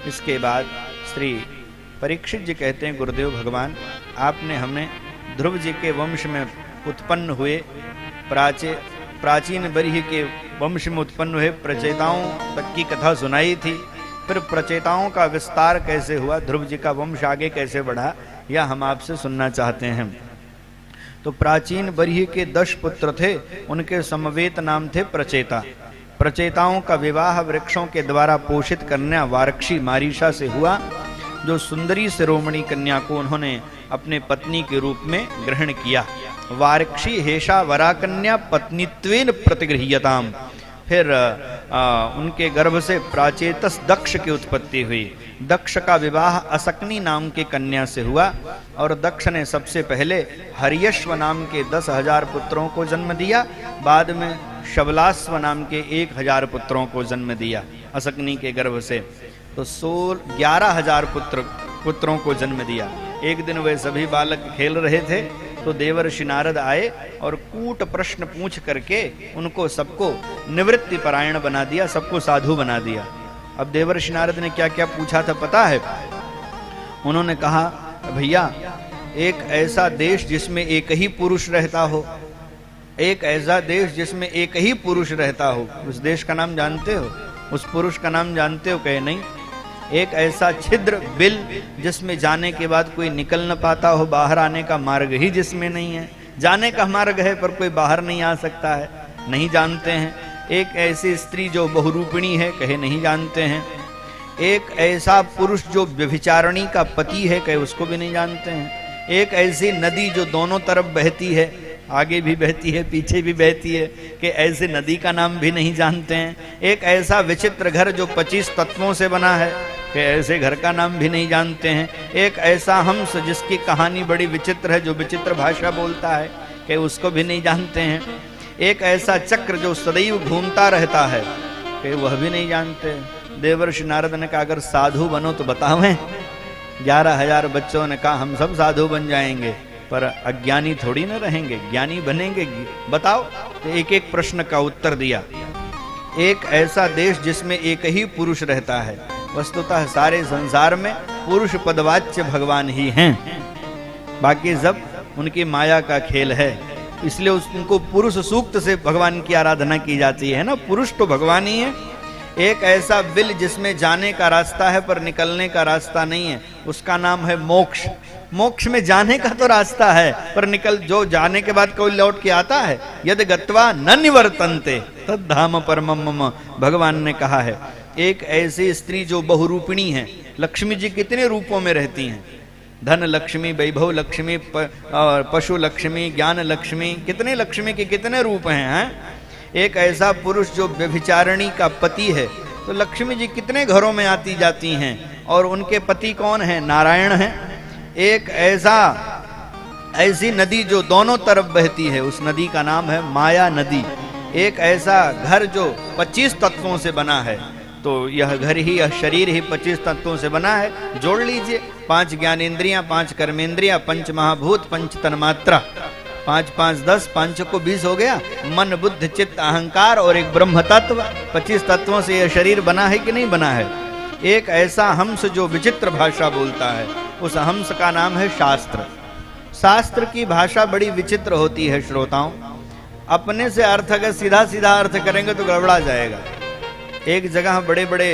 इसके बाद श्री परीक्षित जी कहते हैं, गुरुदेव भगवान, आपने हमें ध्रुव जी के वंश में उत्पन्न हुए प्राचीन बरीह के वंश में उत्पन्न हुए प्रचेताओं तक की कथा सुनाई थी। फिर प्रचेताओं का विस्तार कैसे हुआ, ध्रुव जी का वंश आगे कैसे बढ़ा, यह हम आपसे सुनना चाहते हैं। तो प्राचीन बरीह के 10 पुत्र थे, उनके समवेत नाम थे प्रचेता। प्रचेताओं का विवाह वृक्षों के द्वारा पोषित कन्या वारक्षी मारीशा से हुआ, जो सुंदरी शिरोमणि कन्या को उन्होंने अपने पत्नी के रूप में ग्रहण किया। वारक्षी हेषा वराकन्या पत्नीत्वेन प्रतिगृह्यताम। फिर उनके गर्भ से प्राचेतस दक्ष की उत्पत्ति हुई। दक्ष का विवाह असकनी नाम के कन्या से हुआ और दक्ष ने सबसे पहले हरियश्व नाम के 10,000 पुत्रों को जन्म दिया। बाद में शबलास्व नाम के 1,000 पुत्रों को जन्म दिया असकनी के गर्भ से। तो 11,000 पुत्रों को जन्म दिया। एक दिन वे सभी बालक खेल रहे थे तो देवर्षि नारद आए और कूट प्रश्न पूछ करके उनको सबको निवृत्ति परायण बना दिया, सबको साधु बना दिया। अब देवर्षि नारद ने क्या क्या पूछा था पता है? उन्होंने कहा, भैया एक ऐसा देश जिसमें एक ही पुरुष रहता हो, एक ऐसा देश जिसमें एक ही पुरुष रहता हो, उस देश का नाम जानते हो? उस पुरुष का नाम जानते हो? कहे नहीं। एक ऐसा छिद्र बिल जिसमें जाने के बाद कोई निकल न पाता हो, बाहर आने का मार्ग ही जिसमें नहीं है। जाने का मार्ग है पर कोई बाहर नहीं आ सकता है, नहीं जानते हैं। एक ऐसी स्त्री जो बहुरूपिणी है, कहे नहीं जानते हैं। एक ऐसा पुरुष जो व्यभिचारिणी का पति है, कहे उसको भी नहीं जानते हैं। एक ऐसी नदी जो दोनों तरफ बहती है, आगे भी बहती है पीछे भी बहती है, कि ऐसे नदी का नाम भी नहीं जानते हैं। एक ऐसा विचित्र घर जो 25 तत्वों से बना है, कि ऐसे घर का नाम भी नहीं जानते हैं। एक ऐसा हंस जिसकी कहानी बड़ी विचित्र है, जो विचित्र भाषा बोलता है, कि उसको भी नहीं जानते हैं। एक ऐसा चक्र जो सदैव घूमता रहता है, कि वह भी नहीं जानते। देवर्षि नारद ने कहा, अगर साधु बनो तो बतावें। 11,000 बच्चों ने कहा, हम सब साधु बन जाएंगे, पर अज्ञानी थोड़ी न रहेंगे, ज्ञानी बनेंगे, बताओ। तो एक एक प्रश्न का उत्तर दिया। एक ऐसा देश जिसमें एक ही पुरुष रहता है। वस्तुतः सारे संसार में पुरुष पदवाच्य भगवान ही हैं, बाकी सब उनकी माया का खेल है। इसलिए उनको पुरुष सूक्त से भगवान की आराधना की जाती है ना, पुरुष तो भगवान ही है। एक ऐसा बिल जिसमें जाने का रास्ता है पर निकलने का रास्ता नहीं है, उसका नाम है मोक्ष। मोक्ष में जाने का तो रास्ता है पर जो जाने के बाद कोई लौट के आता है, यदि गत्वा न निवर्तन्ते तद धाम परमम मम, भगवान ने कहा है। एक ऐसी स्त्री जो बहुरूपिणी है। लक्ष्मी जी कितने रूपों में रहती हैं? धन लक्ष्मी, वैभव लक्ष्मी, पशु लक्ष्मी, ज्ञान लक्ष्मी, कितने लक्ष्मी के कितने रूप हैं? एक ऐसा पुरुष जो व्यभिचारिणी का पति है, तो लक्ष्मी जी कितने घरों में आती जाती हैं, और उनके पति कौन है? नारायण हैं। एक ऐसी नदी जो दोनों तरफ बहती है, उस नदी का नाम है माया नदी। एक ऐसा घर जो 25 तत्वों से बना है, तो यह घर ही, यह शरीर ही 25 तत्वों से बना है। जोड़ लीजिए, 5 ज्ञानेन्द्रियां, 5 कर्मेंद्रियां, 5 महाभूत, 5 तन्मात्रा, 5 5 10, 5 को 20 हो गया। मन बुद्धि चित्त अहंकार और एक ब्रह्म तत्व, 25 तत्वों से यह शरीर बना है कि नहीं बना है? एक ऐसा हंस जो विचित्र भाषा बोलता है, उस हंस का नाम है शास्त्र। शास्त्र की भाषा बड़ी विचित्र होती है श्रोताओं। अपने से अर्थ अगर सीधा सीधा अर्थ करेंगे तो गड़बड़ा जाएगा। एक जगह बड़े बड़े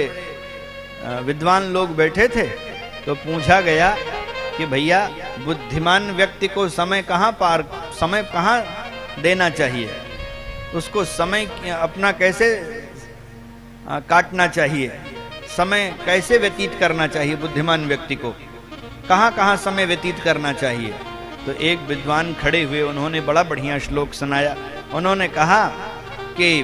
विद्वान लोग बैठे थे, तो पूछा गया कि भैया बुद्धिमान व्यक्ति को समय कहाँ देना चाहिए, उसको समय अपना कैसे काटना चाहिए, समय कैसे व्यतीत करना चाहिए, बुद्धिमान व्यक्ति को कहाँ समय व्यतीत करना चाहिए। तो एक विद्वान खड़े हुए, उन्होंने बड़ा बढ़िया श्लोक सुनाया। उन्होंने कहा कि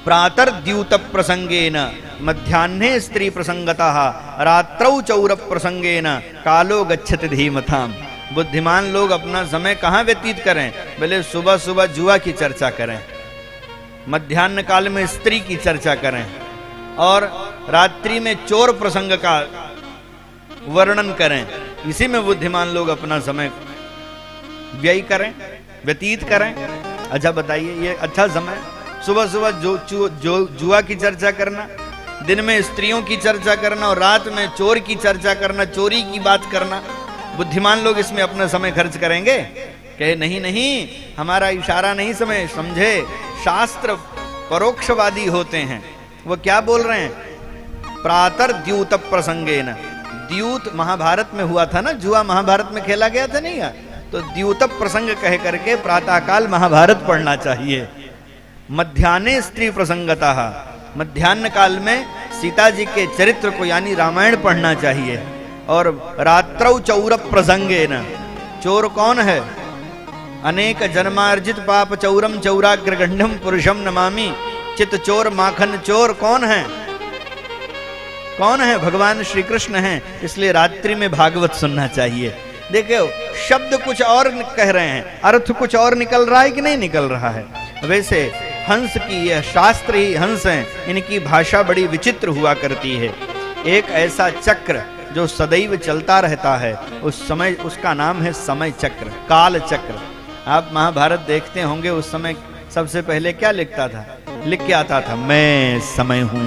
प्रातर्द्यूत प्रसंगेन मध्याह्ने स्त्री प्रसंगतः रात्रौ चौर प्रसंगेन कालो गच्छति धीमताम्। बुद्धिमान लोग अपना समय कहाँ व्यतीत करें? बोले सुबह सुबह जुआ की चर्चा करें, मध्याह्न काल में स्त्री की चर्चा करें, और रात्रि में चोर प्रसंग का वर्णन करें। इसी में बुद्धिमान लोग अपना समय व्यय करें, व्यतीत करें। अच्छा बताइए, ये अच्छा समय? सुबह सुबह जो जुआ की चर्चा करना, दिन में स्त्रियों की चर्चा करना और रात में चोर की चर्चा करना, चोरी की बात करना। बुद्धिमान लोग इसमें अपना समय खर्च करेंगे? कहे नहीं नहीं, हमारा इशारा नहीं समझे। शास्त्र परोक्षवादी होते हैं। वो क्या बोल रहे हैं? प्रातर द्यूत प्रसंगेन। द्यूत महाभारत में हुआ था ना, जुआ महाभारत में खेला गया था नहीं? तो द्यूत प्रसंग कह करके प्रातःकाल महाभारत पढ़ना चाहिए। मध्याह्ने स्त्री प्रसंगतः, मध्याह्न काल में सीता जी के चरित्र को यानी रामायण पढ़ना चाहिए। और रात्रौ चौर प्रसंगेन, चोर कौन है? अनेक जन्मार्जित पाप चौरम चौराग्रगण्यम पुरुषम नमामि। चित चोर माखन चोर कौन है? कौन है? भगवान श्री कृष्ण हैं। इसलिए रात्रि में भागवत सुनना चाहिए। देखो शब्द कुछ और कह रहे हैं, अर्थ कुछ और निकल रहा है कि नहीं निकल रहा है? वैसे हंस की, यह शास्त्र ही हंस हैं, इनकी भाषा बड़ी विचित्र हुआ करती है। एक ऐसा चक्र जो सदैव चलता रहता है, उस समय उसका नाम है समय चक्र, काल चक्र। आप महाभारत देखते होंगे, उस समय सबसे पहले क्या लिखता था? लिख के आता था मैं समय हूं,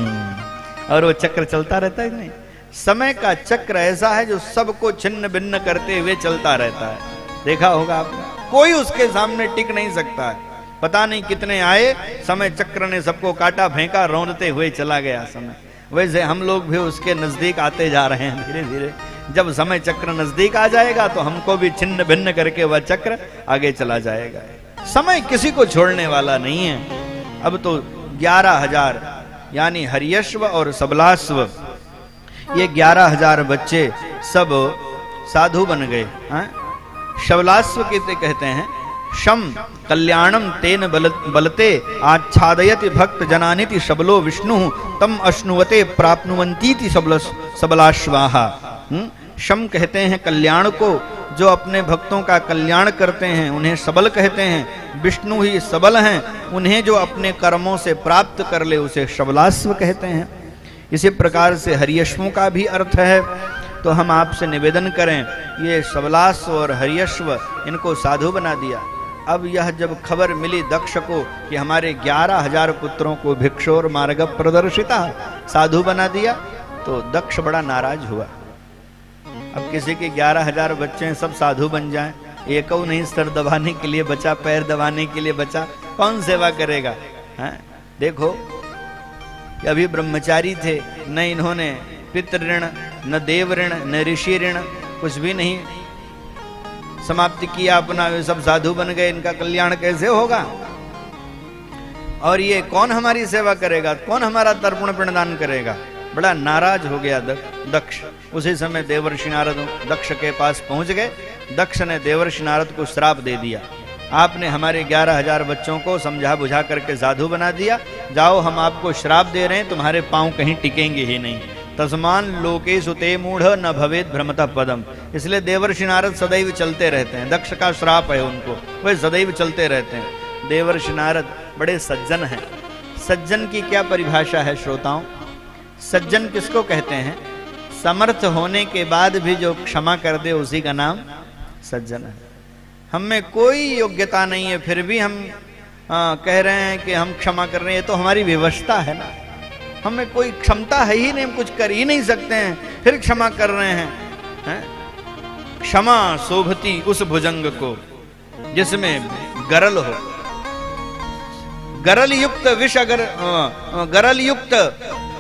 और वो चक्र चलता रहता है नहीं? समय का चक्र ऐसा है जो सबको छिन्न भिन्न करते हुए चलता रहता है। देखा होगा आपने, कोई उसके सामने टिक नहीं सकता है। पता नहीं कितने आए, समय चक्र ने सबको काटा फेंका, रौंदते हुए चला गया समय। वैसे हम लोग भी उसके नजदीक आते जा रहे हैं धीरे धीरे। जब समय चक्र नजदीक आ जाएगा तो हमको भी छिन्न भिन्न करके वह चक्र आगे चला जाएगा। समय किसी को छोड़ने वाला नहीं है। अब तो 11,000 यानी हर्यश्व और सबलाश्व, ये 11,000 बच्चे सब साधु बन गए। शबलाश्व किसे कहते हैं? शम कल्याणम तेन बलते आच्छादयति भक्त जनानिति शबलो विष्णु तम अश्नुवते प्राप्नुवंतीति सबलाश्वाहा। शम कहते हैं कल्याण को, जो अपने भक्तों का कल्याण करते हैं उन्हें सबल कहते हैं। विष्णु ही सबल हैं, उन्हें जो अपने कर्मों से प्राप्त कर ले उसे शबलाश्व कहते हैं। इसी प्रकार से हर्यश्वों का भी अर्थ है। तो हम आपसे निवेदन करें, ये सबलाश्व और हर्यश्व इनको साधु बना दिया। अब यह जब खबर मिली दक्ष को कि हमारे 11,000 पुत्रों को भिक्षोर मार्ग प्रदर्शिता साधु बना दिया, तो दक्ष बड़ा नाराज हुआ। अब किसी के 11,000 बच्चे सब साधु बन जाएं, एक नहीं सर दबाने के लिए बचा, पैर दबाने के लिए बचा, कौन सेवा करेगा? देखो अभी ब्रह्मचारी थे, न इन्होंने पितृ ऋण, न देव ऋण, न ऋषि ऋण, कुछ भी नहीं समाप्ति किया अपना, वे सब साधु बन गए। इनका कल्याण कैसे होगा? और ये कौन हमारी सेवा करेगा? कौन हमारा तर्पण पिंडदान करेगा? बड़ा नाराज हो गया दक्ष। उसी समय देवर्षि नारद दक्ष के पास पहुंच गए। दक्ष ने देवर्षि नारद को श्राप दे दिया, आपने हमारे 11,000 बच्चों को समझा बुझा करके साधु बना दिया, जाओ हम आपको श्राप दे रहे हैं, तुम्हारे पांव कहीं टिकेंगे ही नहीं। तस्मान लोके सुते मूढ़ न भवेद भ्रमतः पदम। इसलिए देवर्षि नारद सदैव चलते रहते हैं, दक्ष का श्राप है उनको, वे सदैव चलते रहते हैं। देवर्षि नारद बड़े सज्जन हैं। सज्जन की क्या परिभाषा है श्रोताओं? सज्जन किसको कहते हैं? समर्थ होने के बाद भी जो क्षमा कर दे उसी का नाम सज्जन है। हम में कोई योग्यता नहीं है, फिर भी हम कह रहे हैं कि हम क्षमा कर रहे हैं, तो हमारी व्यवस्था है ना। हमें कोई क्षमता है ही नहीं, हम कुछ कर ही नहीं सकते हैं, फिर क्षमा कर रहे हैं। क्षमा शोभती उस भुजंग को जिसमें गरल हो। गरल युक्त विष अगर गरल युक्त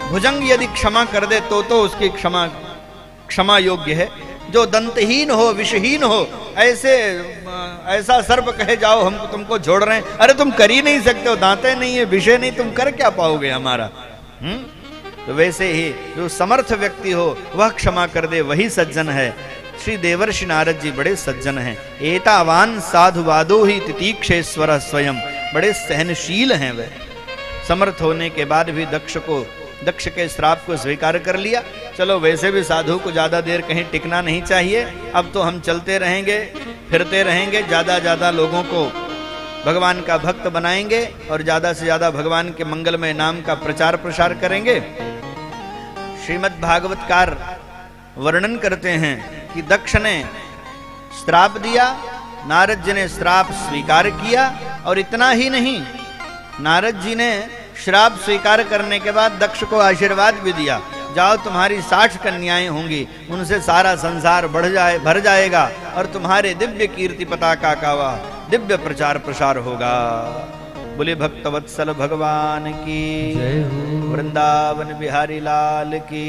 भुजंग यदि क्षमा कर दे तो उसकी क्षमा योग्य है। जो दंतहीन हो, विषहीन हो, ऐसा सर्प कहे जाओ हम तुमको छोड़ रहे हैं, अरे तुम कर ही नहीं सकते हो, दांतें नहीं है, विषय नहीं, तुम कर क्या पाओगे हमारा? तो वैसे ही जो समर्थ व्यक्ति हो वह क्षमा कर दे, वही सज्जन है। श्री देवर्षि नारद जी बड़े सज्जन हैं। एतावान साधुवादो ही तितीक्षेश्वर स्वयं, बड़े सहनशील हैं वे। समर्थ होने के बाद भी दक्ष के श्राप को स्वीकार कर लिया। चलो वैसे भी साधु को ज्यादा देर कहीं टिकना नहीं चाहिए, अब तो हम चलते रहेंगे, फिरते रहेंगे, ज्यादा लोगों को भगवान का भक्त बनाएंगे और ज्यादा से ज्यादा भगवान के मंगलमय नाम का प्रचार प्रसार करेंगे। श्रीमद् भागवतकार वर्णन करते हैं कि दक्ष ने श्राप दिया, नारद जी ने श्राप स्वीकार किया, और इतना ही नहीं, नारद जी ने श्राप स्वीकार करने के बाद दक्ष को आशीर्वाद भी दिया, जाओ तुम्हारी 60 कन्याएं होंगी, उनसे सारा संसार भर जाएगा और तुम्हारे दिव्य कीर्ति पताका का वह दिव्य प्रचार प्रसार होगा। बोले भक्तवत्सल भगवान की, वृंदावन बिहारी लाल की।